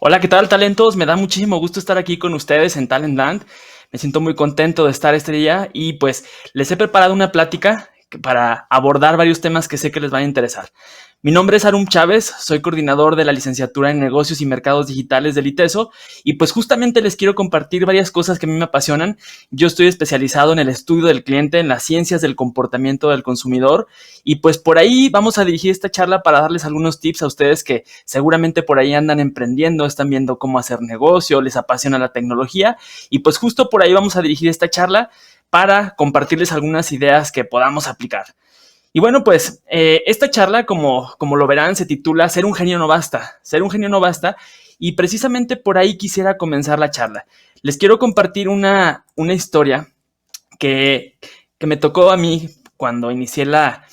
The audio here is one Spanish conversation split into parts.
Hola, ¿qué tal, talentos? Me da muchísimo gusto estar aquí con ustedes en Talentland. Me siento muy contento de estar este día y pues les he preparado una plática para abordar varios temas que sé que les van a interesar. Mi nombre es Arum Chávez, soy coordinador de la licenciatura en Negocios y Mercados Digitales del ITESO y pues justamente les quiero compartir varias cosas que a mí me apasionan. Yo estoy especializado en el estudio del cliente, en las ciencias del comportamiento del consumidor y pues por ahí vamos a dirigir esta charla para darles algunos tips a ustedes que seguramente por ahí andan emprendiendo, están viendo cómo hacer negocio, les apasiona la tecnología y pues justo por ahí vamos a dirigir esta charla para compartirles algunas ideas que podamos aplicar. Y bueno, pues esta charla, como lo verán, se titula Ser un genio no basta. Ser un genio no basta. Y precisamente por ahí quisiera comenzar la charla. Les quiero compartir una historia que, que me tocó a mí cuando inicié la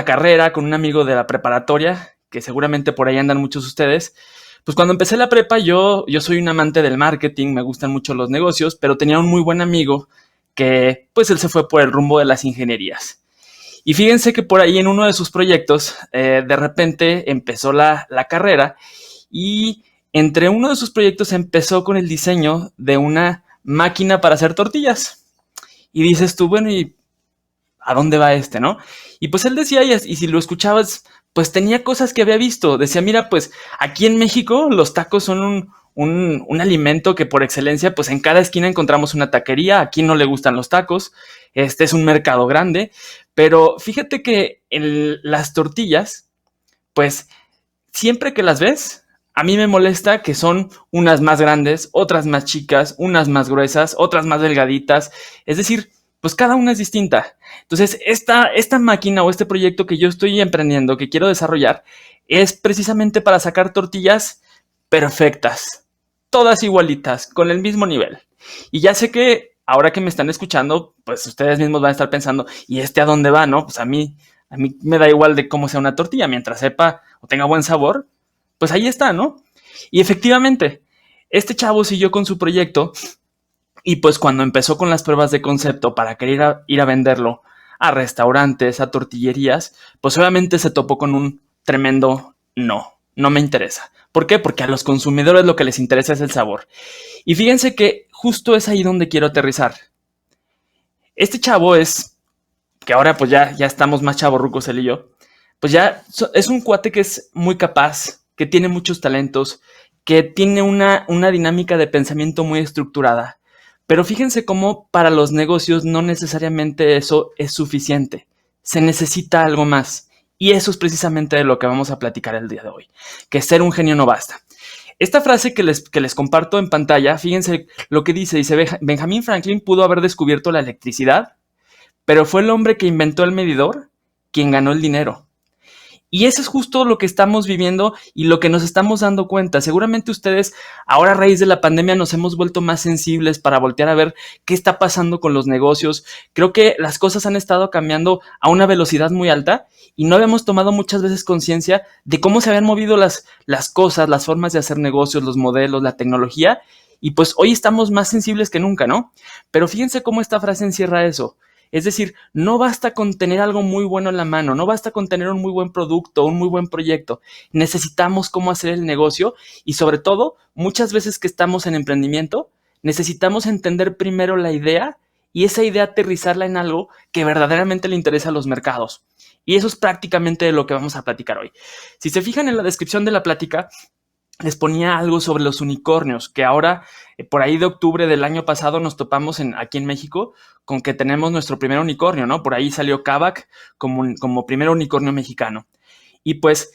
carrera con un amigo de la preparatoria, que seguramente por ahí andan muchos de ustedes. Pues cuando empecé la prepa, yo soy un amante del marketing, me gustan mucho los negocios, pero tenía un muy buen amigo que pues él se fue por el rumbo de las ingenierías. Y fíjense que por ahí en uno de sus proyectos, de repente empezó la carrera y entre uno de sus proyectos empezó con el diseño de una máquina para hacer tortillas. Y dices tú, bueno, ¿y a dónde va este, no? Y pues él decía, y si lo escuchabas, pues tenía cosas que había visto. Decía, mira, pues aquí en México los tacos son un alimento que por excelencia, pues en cada esquina encontramos una taquería. Aquí no le gustan los tacos. Este es un mercado grande. Pero fíjate que las tortillas, pues siempre que las ves, a mí me molesta que son unas más grandes, otras más chicas, unas más gruesas, otras más delgaditas. Es decir, pues cada una es distinta. Entonces, esta máquina o este proyecto que yo estoy emprendiendo, que quiero desarrollar, es precisamente para sacar tortillas perfectas, todas igualitas, con el mismo nivel. Y ya sé que ahora que me están escuchando, pues ustedes mismos van a estar pensando, ¿y este a dónde va, no? Pues a mí me da igual de cómo sea una tortilla, mientras sepa o tenga buen sabor, pues ahí está, ¿no? Y efectivamente, este chavo siguió con su proyecto y pues cuando empezó con las pruebas de concepto para querer ir a venderlo a restaurantes, a tortillerías, pues obviamente se topó con un tremendo no me interesa. ¿Por qué? Porque a los consumidores lo que les interesa es el sabor. Y fíjense que justo es ahí donde quiero aterrizar. Este chavo que ahora pues ya estamos más chavorrucos él y yo, pues ya es un cuate que es muy capaz, que tiene muchos talentos, que tiene una dinámica de pensamiento muy estructurada. Pero fíjense cómo para los negocios no necesariamente eso es suficiente. Se necesita algo más. Y eso es precisamente de lo que vamos a platicar el día de hoy. Que ser un genio no basta. Esta frase que les comparto en pantalla, fíjense lo que dice, Benjamin Franklin pudo haber descubierto la electricidad, pero fue el hombre que inventó el medidor quien ganó el dinero. Y eso es justo lo que estamos viviendo y lo que nos estamos dando cuenta. Seguramente ustedes, ahora a raíz de la pandemia, nos hemos vuelto más sensibles para voltear a ver qué está pasando con los negocios. Creo que las cosas han estado cambiando a una velocidad muy alta y no habíamos tomado muchas veces conciencia de cómo se habían movido las cosas, las formas de hacer negocios, los modelos, la tecnología. Y pues hoy estamos más sensibles que nunca, ¿no? Pero fíjense cómo esta frase encierra eso. Es decir, no basta con tener algo muy bueno en la mano, no basta con tener un muy buen producto, un muy buen proyecto. Necesitamos cómo hacer el negocio y sobre todo, muchas veces que estamos en emprendimiento, necesitamos entender primero la idea y esa idea aterrizarla en algo que verdaderamente le interesa a los mercados. Y eso es prácticamente de lo que vamos a platicar hoy. Si se fijan en la descripción de la plática, les ponía algo sobre los unicornios, que ahora, por ahí de octubre del año pasado, nos topamos aquí en México con que tenemos nuestro primer unicornio, ¿no? Por ahí salió Kavak como primer unicornio mexicano. Y pues,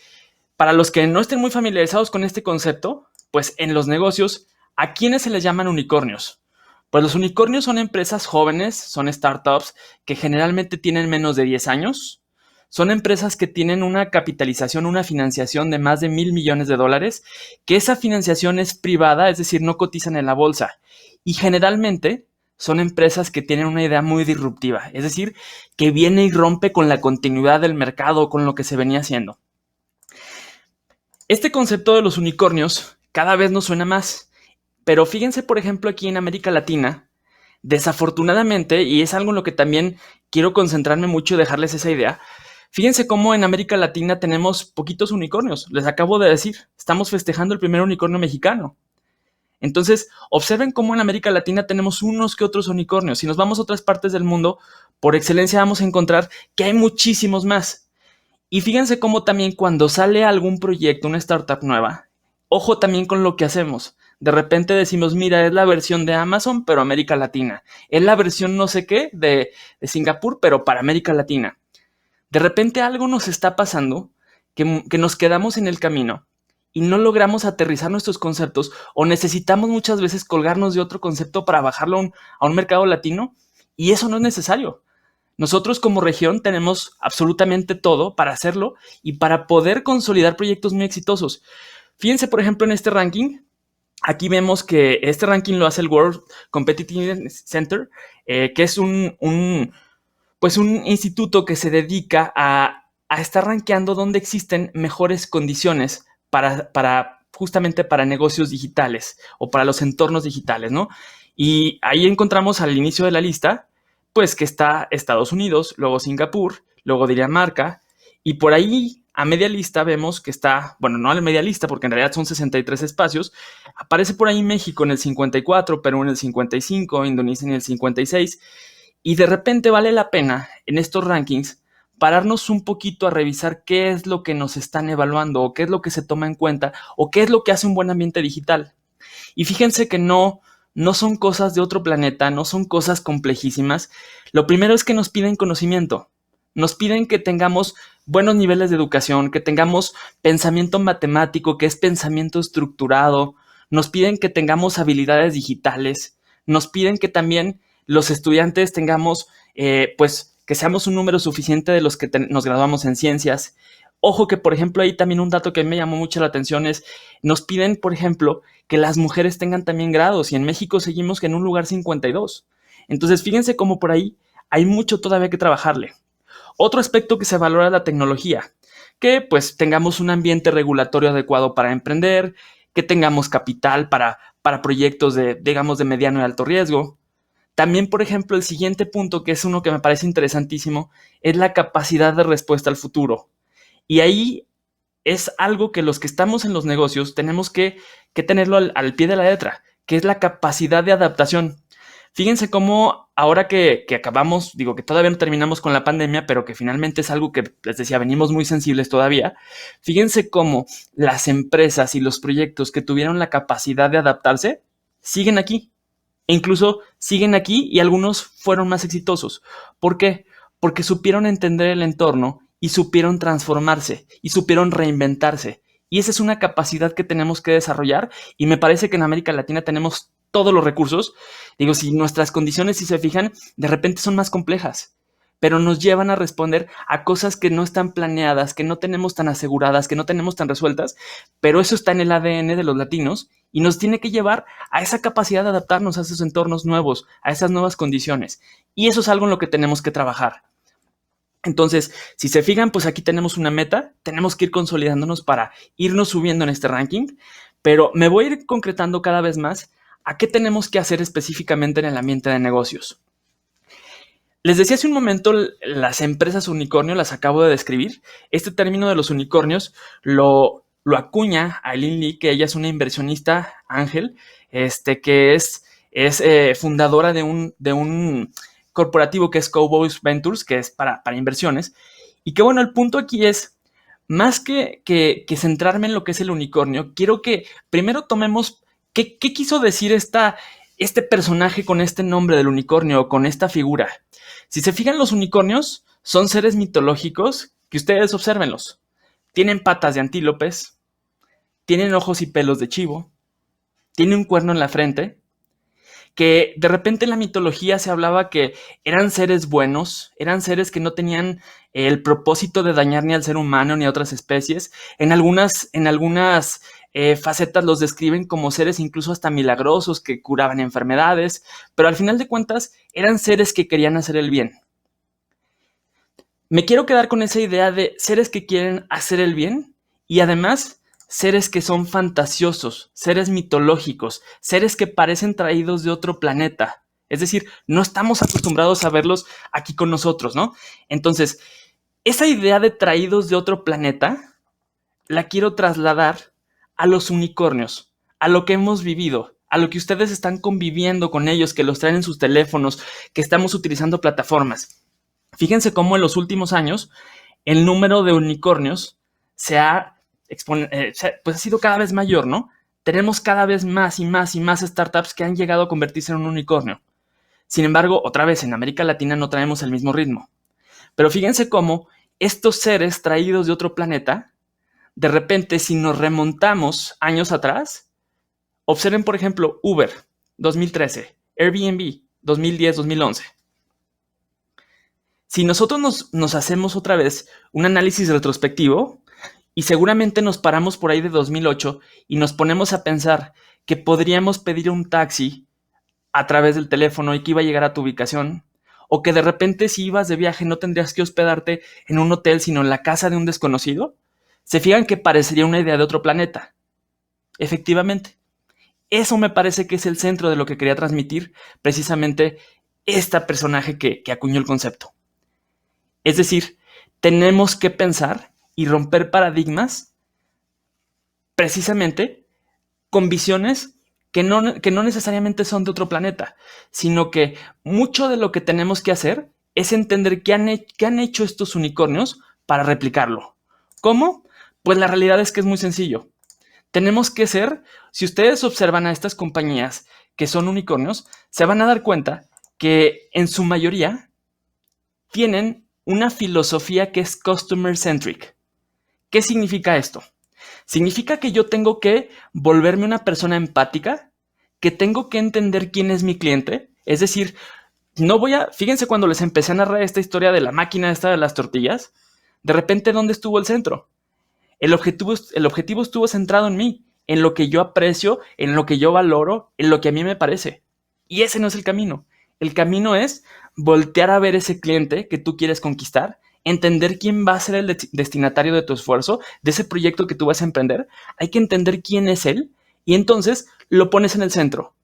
para los que no estén muy familiarizados con este concepto, pues en los negocios, ¿a quiénes se les llaman unicornios? Pues los unicornios son empresas jóvenes, son startups que generalmente tienen menos de 10 años. Son empresas que tienen una capitalización, una financiación de más de $1,000,000,000, que esa financiación es privada, es decir, no cotizan en la bolsa. Y generalmente son empresas que tienen una idea muy disruptiva, es decir, que viene y rompe con la continuidad del mercado, con lo que se venía haciendo. Este concepto de los unicornios cada vez nos suena más, pero fíjense, por ejemplo, aquí en América Latina, desafortunadamente, y es algo en lo que también quiero concentrarme mucho y dejarles esa idea, Fíjense cómo en América Latina tenemos poquitos unicornios. Les acabo de decir, estamos festejando el primer unicornio mexicano. Entonces, observen cómo en América Latina tenemos unos que otros unicornios. Si nos vamos a otras partes del mundo, por excelencia vamos a encontrar que hay muchísimos más. Y fíjense cómo también cuando sale algún proyecto, una startup nueva, ojo también con lo que hacemos. De repente decimos, mira, es la versión de Amazon, pero América Latina. Es la versión no sé qué de Singapur, pero para América Latina. De repente algo nos está pasando que nos quedamos en el camino y no logramos aterrizar nuestros conceptos o necesitamos muchas veces colgarnos de otro concepto para bajarlo a un mercado latino y eso no es necesario. Nosotros como región tenemos absolutamente todo para hacerlo y para poder consolidar proyectos muy exitosos. Fíjense, por ejemplo, en este ranking. Aquí vemos que este ranking lo hace el World Competitiveness Center, que es un instituto que se dedica a estar rankeando dónde existen mejores condiciones justamente para negocios digitales o para los entornos digitales, ¿no? Y ahí encontramos al inicio de la lista, pues que está Estados Unidos, luego Singapur, luego Dinamarca, y por ahí a media lista vemos que está, bueno, no a la media lista porque en realidad son 63 espacios, aparece por ahí México en el 54, Perú en el 55, Indonesia en el 56, y de repente vale la pena en estos rankings pararnos un poquito a revisar qué es lo que nos están evaluando o qué es lo que se toma en cuenta o qué es lo que hace un buen ambiente digital. Y fíjense que no son cosas de otro planeta, no son cosas complejísimas. Lo primero es que nos piden conocimiento. Nos piden que tengamos buenos niveles de educación, que tengamos pensamiento matemático, que es pensamiento estructurado. Nos piden que tengamos habilidades digitales. Nos piden que también los estudiantes tengamos, pues, que seamos un número suficiente de los que nos graduamos en ciencias. Ojo que, por ejemplo, ahí también un dato que me llamó mucho la atención es, nos piden, por ejemplo, que las mujeres tengan también grados y en México seguimos en un lugar 52. Entonces, fíjense cómo por ahí hay mucho todavía que trabajarle. Otro aspecto que se valora es la tecnología, que pues tengamos un ambiente regulatorio adecuado para emprender, que tengamos capital para proyectos digamos, de mediano y alto riesgo. También, por ejemplo, el siguiente punto, que es uno que me parece interesantísimo, es la capacidad de respuesta al futuro. Y ahí es algo que los que estamos en los negocios tenemos que tenerlo al pie de la letra, que es la capacidad de adaptación. Fíjense cómo ahora que acabamos, digo que todavía no terminamos con la pandemia, pero que finalmente es algo que, les decía, venimos muy sensibles todavía. Fíjense cómo las empresas y los proyectos que tuvieron la capacidad de adaptarse siguen aquí. E incluso siguen aquí y algunos fueron más exitosos. ¿Por qué? Porque supieron entender el entorno y supieron transformarse y supieron reinventarse. Y esa es una capacidad que tenemos que desarrollar y me parece que en América Latina tenemos todos los recursos. Digo, si nuestras condiciones, si se fijan, de repente son más complejas, pero nos llevan a responder a cosas que no están planeadas, que no tenemos tan aseguradas, que no tenemos tan resueltas, pero eso está en el ADN de los latinos y nos tiene que llevar a esa capacidad de adaptarnos a esos entornos nuevos, a esas nuevas condiciones. Y eso es algo en lo que tenemos que trabajar. Entonces, si se fijan, pues aquí tenemos una meta, tenemos que ir consolidándonos para irnos subiendo en este ranking, pero me voy a ir concretando cada vez más a qué tenemos que hacer específicamente en el ambiente de negocios. Les decía hace un momento, las empresas unicornio las acabo de describir. Este término de los unicornios lo acuña Aileen Lee, que ella es una inversionista ángel, que es fundadora de un corporativo que es Cowboys Ventures, que es para inversiones. Y que bueno, el punto aquí es, más que centrarme en lo que es el unicornio, quiero que primero tomemos qué quiso decir este personaje con este nombre del unicornio, con esta figura. Si se fijan, los unicornios son seres mitológicos que ustedes obsérvenlos. Tienen patas de antílopes, tienen ojos y pelos de chivo, tienen un cuerno en la frente, que de repente en la mitología se hablaba que eran seres buenos, eran seres que no tenían el propósito de dañar ni al ser humano ni a otras especies. En algunas facetas los describen como seres incluso hasta milagrosos que curaban enfermedades, pero al final de cuentas eran seres que querían hacer el bien. Me quiero quedar con esa idea de seres que quieren hacer el bien y además seres que son fantasiosos, seres mitológicos, seres que parecen traídos de otro planeta. Es decir, no estamos acostumbrados a verlos aquí con nosotros, ¿no? Entonces, Esa idea de traídos de otro planeta la quiero trasladar a los unicornios, a lo que hemos vivido, a lo que ustedes están conviviendo con ellos, que los traen en sus teléfonos, que estamos utilizando plataformas. Fíjense cómo en los últimos años el número de unicornios pues ha sido cada vez mayor, ¿no? Tenemos cada vez más y más y más startups que han llegado a convertirse en un unicornio. Sin embargo, otra vez, en América Latina no traemos el mismo ritmo. Pero fíjense cómo estos seres traídos de otro planeta, de repente, si nos remontamos años atrás, observen, por ejemplo, Uber, 2013, Airbnb, 2010, 2011. Si nosotros nos hacemos otra vez un análisis retrospectivo, y seguramente nos paramos por ahí de 2008 y nos ponemos a pensar que podríamos pedir un taxi a través del teléfono y que iba a llegar a tu ubicación, o que de repente si ibas de viaje no tendrías que hospedarte en un hotel sino en la casa de un desconocido, se fijan que parecería una idea de otro planeta. Efectivamente, eso me parece que es el centro de lo que quería transmitir precisamente este personaje que acuñó el concepto. Es decir, tenemos que pensar y romper paradigmas precisamente con visiones que no necesariamente son de otro planeta, sino que mucho de lo que tenemos que hacer es entender qué han hecho estos unicornios para replicarlo. ¿Cómo? Pues la realidad es que es muy sencillo. Tenemos que ser, si ustedes observan a estas compañías que son unicornios, se van a dar cuenta que en su mayoría tienen una filosofía que es customer centric. ¿Qué significa esto? Significa que yo tengo que volverme una persona empática, que tengo que entender quién es mi cliente. Es decir, fíjense cuando les empecé a narrar esta historia de la máquina esta de las tortillas, de repente, ¿dónde estuvo el centro? El objetivo estuvo centrado en mí, en lo que yo aprecio, en lo que yo valoro, en lo que a mí me parece. Y ese no es el camino. El camino es voltear a ver ese cliente que tú quieres conquistar, entender quién va a ser el destinatario de tu esfuerzo, de ese proyecto que tú vas a emprender. Hay que entender quién es él y entonces lo pones en el centro.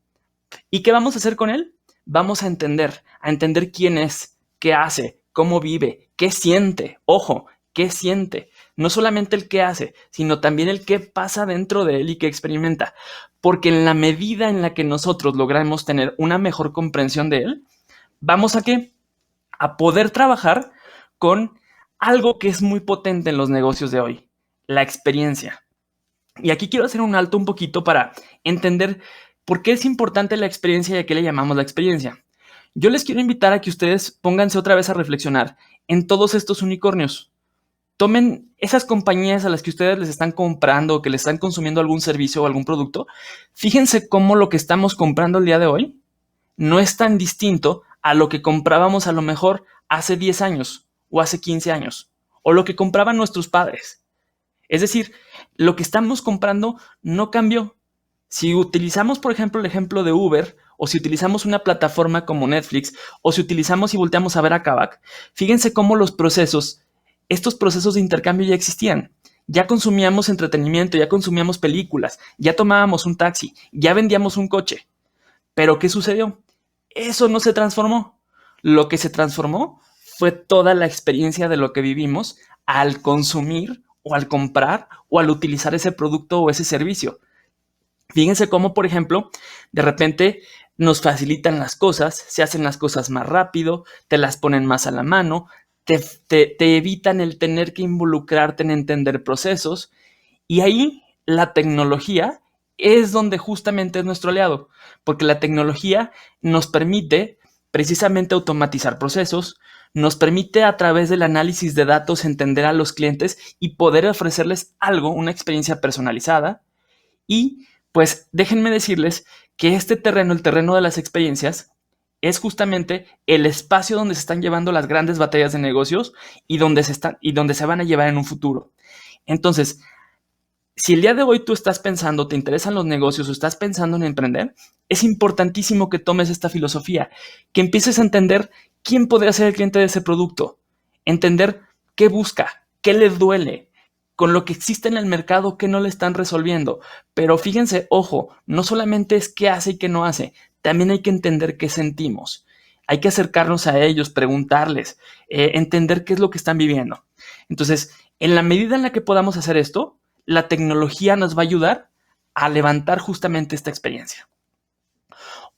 ¿Y qué vamos a hacer con él? Vamos a entender quién es, qué hace, cómo vive, qué siente. Ojo, qué siente. No solamente el qué hace, sino también el qué pasa dentro de él y qué experimenta. Porque en la medida en la que nosotros logramos tener una mejor comprensión de él, vamos a poder trabajar con algo que es muy potente en los negocios de hoy, la experiencia. Y aquí quiero hacer un alto un poquito para entender por qué es importante la experiencia y a qué le llamamos la experiencia. Yo les quiero invitar a que ustedes pónganse otra vez a reflexionar en todos estos unicornios. Tomen esas compañías a las que ustedes les están comprando o que les están consumiendo algún servicio o algún producto. Fíjense cómo lo que estamos comprando el día de hoy no es tan distinto a lo que comprábamos a lo mejor hace 10 años o hace 15 años o lo que compraban nuestros padres. Es decir, lo que estamos comprando no cambió. Si utilizamos, por ejemplo, el ejemplo de Uber, o si utilizamos una plataforma como Netflix, o si utilizamos y volteamos a ver a Kavak, fíjense cómo estos procesos de intercambio ya existían. Ya consumíamos entretenimiento, ya consumíamos películas, ya tomábamos un taxi, ya vendíamos un coche. ¿Pero qué sucedió? Eso no se transformó. Lo que se transformó fue toda la experiencia de lo que vivimos al consumir o al comprar o al utilizar ese producto o ese servicio. Fíjense cómo, por ejemplo, de repente nos facilitan las cosas, se hacen las cosas más rápido, te las ponen más a la mano, te evitan el tener que involucrarte en entender procesos, y ahí la tecnología es donde justamente es nuestro aliado, porque la tecnología nos permite precisamente automatizar procesos, nos permite a través del análisis de datos entender a los clientes y poder ofrecerles algo, una experiencia personalizada. Y pues déjenme decirles que este terreno, el terreno de las experiencias, es justamente el espacio donde se están llevando las grandes batallas de negocios y donde se van a llevar en un futuro. Entonces, si el día de hoy tú estás pensando, te interesan los negocios o estás pensando en emprender, es importantísimo que tomes esta filosofía, que empieces a entender quién podría ser el cliente de ese producto, entender qué busca, qué le duele, con lo que existe en el mercado, qué no le están resolviendo. Pero fíjense, ojo, no solamente es qué hace y qué no hace, también hay que entender qué sentimos. Hay que acercarnos a ellos, preguntarles, entender qué es lo que están viviendo. Entonces, en la medida en la que podamos hacer esto, la tecnología nos va a ayudar a levantar justamente esta experiencia.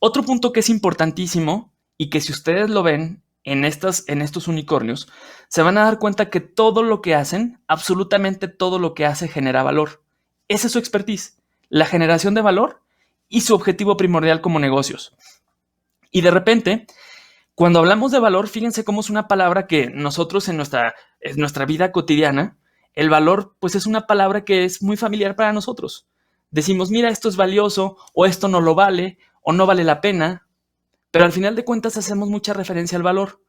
Otro punto que es importantísimo y que si ustedes lo ven en estos unicornios, se van a dar cuenta que todo lo que hacen, absolutamente todo lo que hace genera valor. Esa es su expertise, la generación de valor y su objetivo primordial como negocios. Y de repente, cuando hablamos de valor, fíjense cómo es una palabra que nosotros en nuestra vida cotidiana, el valor pues es una palabra que es muy familiar para nosotros. Decimos, mira, esto es valioso, o esto no lo vale, o no vale la pena, pero al final de cuentas hacemos mucha referencia al valor,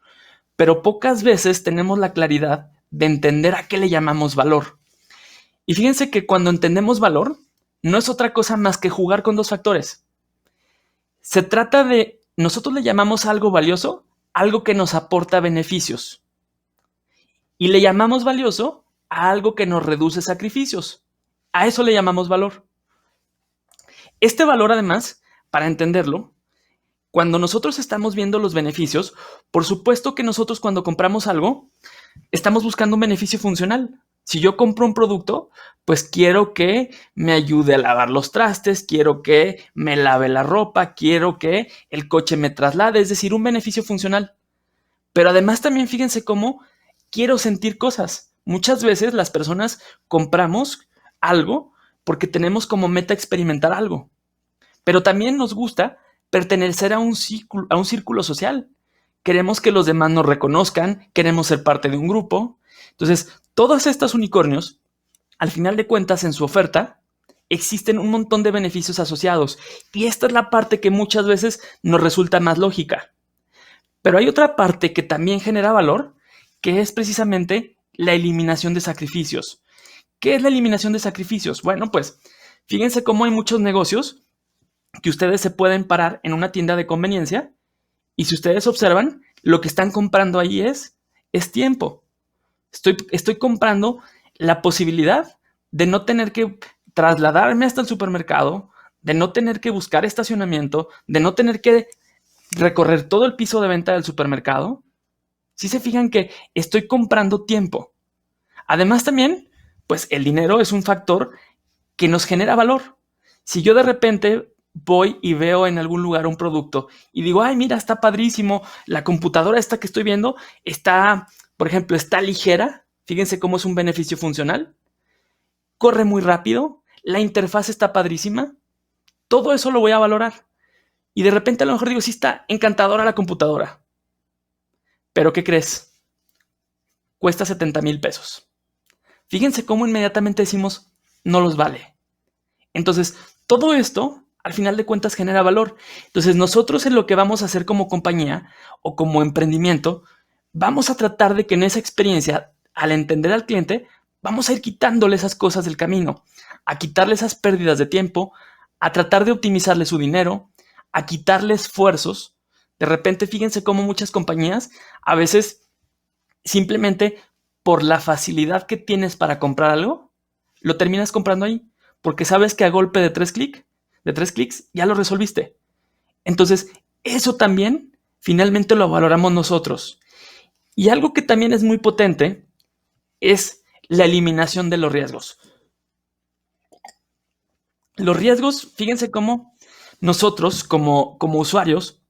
pero pocas veces tenemos la claridad de entender a qué le llamamos valor. Y fíjense que cuando entendemos valor, no es otra cosa más que jugar con dos factores. Se trata de, nosotros le llamamos algo valioso, algo que nos aporta beneficios. Y le llamamos valioso a algo que nos reduce sacrificios. A eso le llamamos valor. Este valor, además, para entenderlo, cuando nosotros estamos viendo los beneficios, por supuesto que nosotros cuando compramos algo, estamos buscando un beneficio funcional. Si yo compro un producto, pues quiero que me ayude a lavar los trastes, quiero que me lave la ropa, quiero que el coche me traslade, es decir, un beneficio funcional. Pero además también fíjense cómo quiero sentir cosas. Muchas veces las personas compramos algo porque tenemos como meta experimentar algo. Pero también nos gusta pertenecer a un círculo social. Queremos que los demás nos reconozcan, queremos ser parte de un grupo. Entonces, todos estos unicornios, al final de cuentas, en su oferta, existen un montón de beneficios asociados. Y esta es la parte que muchas veces nos resulta más lógica. Pero hay otra parte que también genera valor, que es precisamente la eliminación de sacrificios. ¿Qué es la eliminación de sacrificios? Bueno, pues fíjense cómo hay muchos negocios que ustedes se pueden parar en una tienda de conveniencia y si ustedes observan, lo que están comprando ahí es tiempo. Estoy comprando la posibilidad de no tener que trasladarme hasta el supermercado, de no tener que buscar estacionamiento, de no tener que recorrer todo el piso de venta del supermercado. Si se fijan que estoy comprando tiempo. Además también, pues el dinero es un factor que nos genera valor. Si yo de repente voy y veo en algún lugar un producto y digo, ay, mira, está padrísimo, la computadora esta que estoy viendo está, por ejemplo, está ligera, fíjense cómo es un beneficio funcional, corre muy rápido, la interfaz está padrísima, todo eso lo voy a valorar. Y de repente a lo mejor digo, sí está encantadora la computadora, pero ¿qué crees? Cuesta 70,000 pesos. Fíjense cómo inmediatamente decimos, no los vale. Entonces, todo esto al final de cuentas genera valor. Entonces nosotros en lo que vamos a hacer como compañía o como emprendimiento, vamos a tratar de que en esa experiencia, al entender al cliente, vamos a ir quitándole esas cosas del camino, a quitarle esas pérdidas de tiempo, a tratar de optimizarle su dinero, a quitarle esfuerzos. De repente, fíjense cómo muchas compañías a veces simplemente por la facilidad que tienes para comprar algo, lo terminas comprando ahí, porque sabes que a golpe de 3 clics, ya lo resolviste. Entonces, eso también finalmente lo valoramos nosotros. Y algo que también es muy potente es la eliminación de los riesgos. Los riesgos, fíjense cómo nosotros como usuarios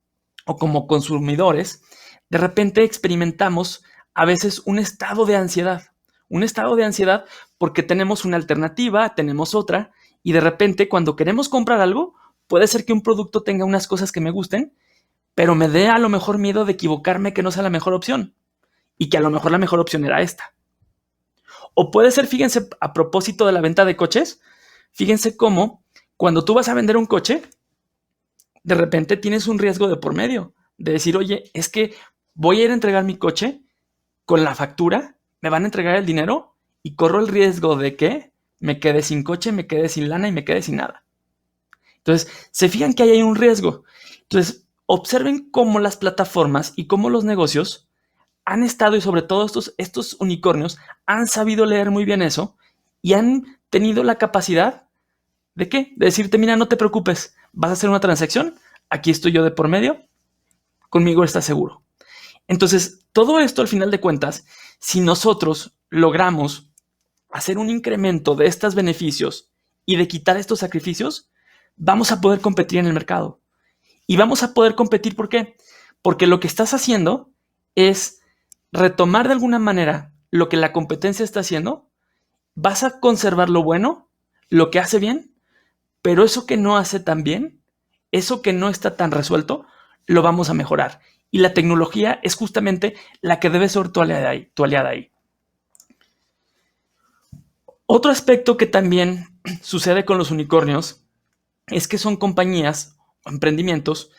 o como consumidores, de repente experimentamos a veces un estado de ansiedad. Un estado de ansiedad porque tenemos una alternativa, tenemos otra, y de repente cuando queremos comprar algo, puede ser que un producto tenga unas cosas que me gusten, pero me dé a lo mejor miedo de equivocarme que no sea la mejor opción y que a lo mejor la mejor opción era esta. O puede ser, fíjense, a propósito de la venta de coches, fíjense cómo cuando tú vas a vender un coche, de repente tienes un riesgo de por medio, de decir, oye, es que voy a ir a entregar mi coche con la factura, me van a entregar el dinero y corro el riesgo de que me quede sin coche, me quede sin lana y me quede sin nada. Entonces, se fijan que ahí hay un riesgo. Entonces, observen cómo las plataformas y cómo los negocios han estado, y sobre todo estos unicornios, han sabido leer muy bien eso y han tenido la capacidad ¿de qué? De decirte, mira, no te preocupes, vas a hacer una transacción, aquí estoy yo de por medio, conmigo estás seguro. Entonces, todo esto al final de cuentas si nosotros logramos hacer un incremento de estos beneficios y de quitar estos sacrificios, vamos a poder competir en el mercado. Y vamos a poder competir, ¿por qué? Porque lo que estás haciendo es retomar de alguna manera lo que la competencia está haciendo, vas a conservar lo bueno, lo que hace bien, pero eso que no hace tan bien, eso que no está tan resuelto, lo vamos a mejorar. Y la tecnología es justamente la que debe ser tu aliada ahí. Otro aspecto que también sucede con los unicornios es que son compañías o emprendimientos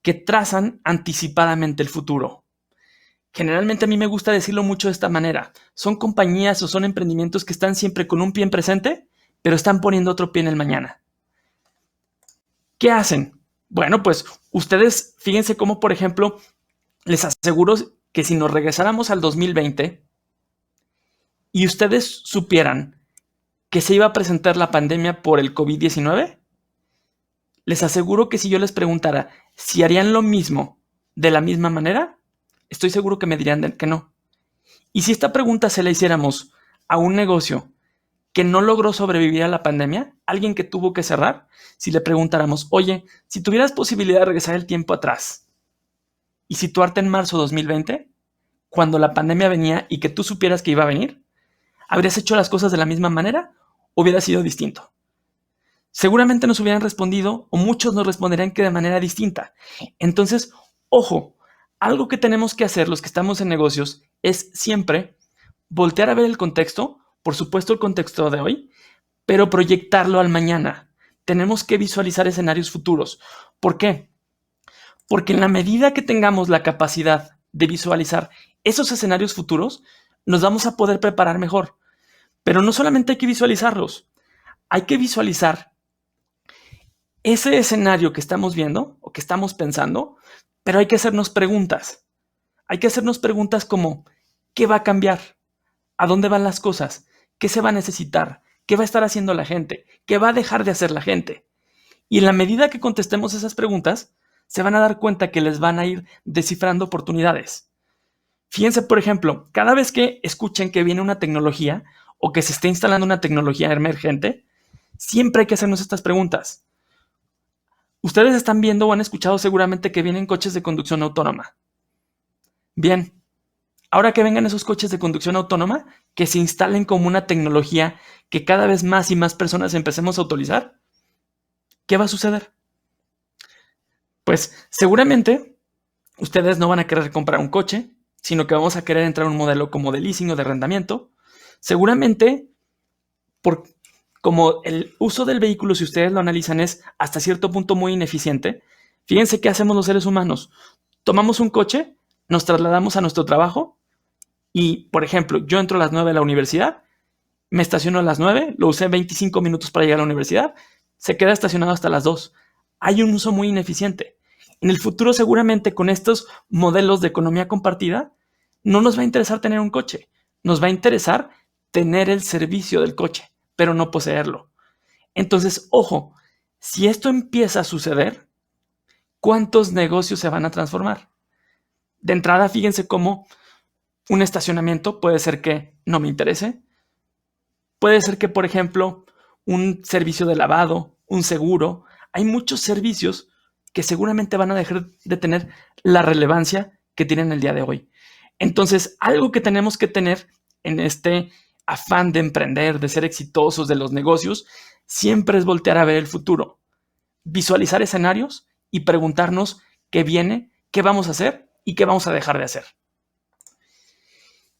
que trazan anticipadamente el futuro. Generalmente a mí me gusta decirlo mucho de esta manera. Son compañías o son emprendimientos que están siempre con un pie en presente, pero están poniendo otro pie en el mañana. ¿Qué hacen? Bueno, pues ustedes fíjense cómo, por ejemplo, les aseguro que si nos regresáramos al 2020 y ustedes supieran que se iba a presentar la pandemia por el COVID-19, les aseguro que si yo les preguntara si harían lo mismo de la misma manera, estoy seguro que me dirían que no. Y si esta pregunta se la hiciéramos a un negocio que no logró sobrevivir a la pandemia, alguien que tuvo que cerrar, si le preguntáramos, oye, si tuvieras posibilidad de regresar el tiempo atrás y situarte en marzo de 2020, cuando la pandemia venía y que tú supieras que iba a venir, ¿habrías hecho las cosas de la misma manera o hubiera sido distinto? Seguramente nos hubieran respondido, o muchos nos responderían que de manera distinta. Entonces, ojo, algo que tenemos que hacer los que estamos en negocios es siempre voltear a ver el contexto, por supuesto el contexto de hoy, pero proyectarlo al mañana. Tenemos que visualizar escenarios futuros. ¿Por qué? Porque en la medida que tengamos la capacidad de visualizar esos escenarios futuros, nos vamos a poder preparar mejor. Pero no solamente hay que visualizarlos, hay que visualizar ese escenario que estamos viendo o que estamos pensando, pero hay que hacernos preguntas. Hay que hacernos preguntas como, ¿qué va a cambiar? ¿A dónde van las cosas? ¿Qué se va a necesitar? ¿Qué va a estar haciendo la gente? ¿Qué va a dejar de hacer la gente? Y en la medida que contestemos esas preguntas, se van a dar cuenta que les van a ir descifrando oportunidades. Fíjense, por ejemplo, cada vez que escuchen que viene una tecnología o que se está instalando una tecnología emergente, siempre hay que hacernos estas preguntas. Ustedes están viendo o han escuchado seguramente que vienen coches de conducción autónoma. Bien, ahora que vengan esos coches de conducción autónoma, que se instalen como una tecnología que cada vez más y más personas empecemos a utilizar, ¿qué va a suceder? Pues seguramente ustedes no van a querer comprar un coche, sino que vamos a querer entrar a un modelo como de leasing o de arrendamiento. Seguramente, como el uso del vehículo, si ustedes lo analizan, es hasta cierto punto muy ineficiente, fíjense qué hacemos los seres humanos. Tomamos un coche, nos trasladamos a nuestro trabajo y, por ejemplo, yo entro a las 9 a la universidad, me estaciono a las 9, lo usé 25 minutos para llegar a la universidad, se queda estacionado hasta las 2. Hay un uso muy ineficiente. En el futuro, seguramente, con estos modelos de economía compartida, no nos va a interesar tener un coche. Nos va a interesar tener el servicio del coche, pero no poseerlo. Entonces, ojo, si esto empieza a suceder, ¿cuántos negocios se van a transformar? De entrada, fíjense cómo un estacionamiento puede ser que no me interese. Puede ser que, por ejemplo, un servicio de lavado, un seguro. Hay muchos servicios que seguramente van a dejar de tener la relevancia que tienen el día de hoy. Entonces, algo que tenemos que tener en este afán de emprender, de ser exitosos, de los negocios, siempre es voltear a ver el futuro, visualizar escenarios y preguntarnos qué viene, qué vamos a hacer y qué vamos a dejar de hacer.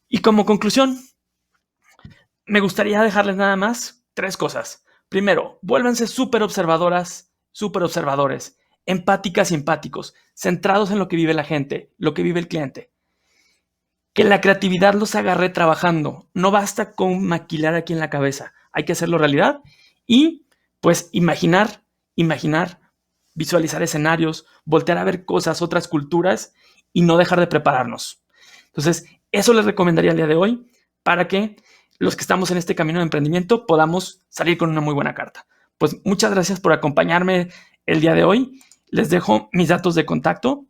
Y como conclusión, me gustaría dejarles nada más 3 cosas. Primero, vuélvanse súper observadoras, súper observadores, empáticas y empáticos, centrados en lo que vive la gente, lo que vive el cliente. Que la creatividad los agarre trabajando. No basta con maquilar aquí en la cabeza. Hay que hacerlo realidad y, pues, imaginar, visualizar escenarios, voltear a ver cosas, otras culturas y no dejar de prepararnos. Entonces, eso les recomendaría el día de hoy para que los que estamos en este camino de emprendimiento podamos salir con una muy buena carta. Pues muchas gracias por acompañarme el día de hoy. Les dejo mis datos de contacto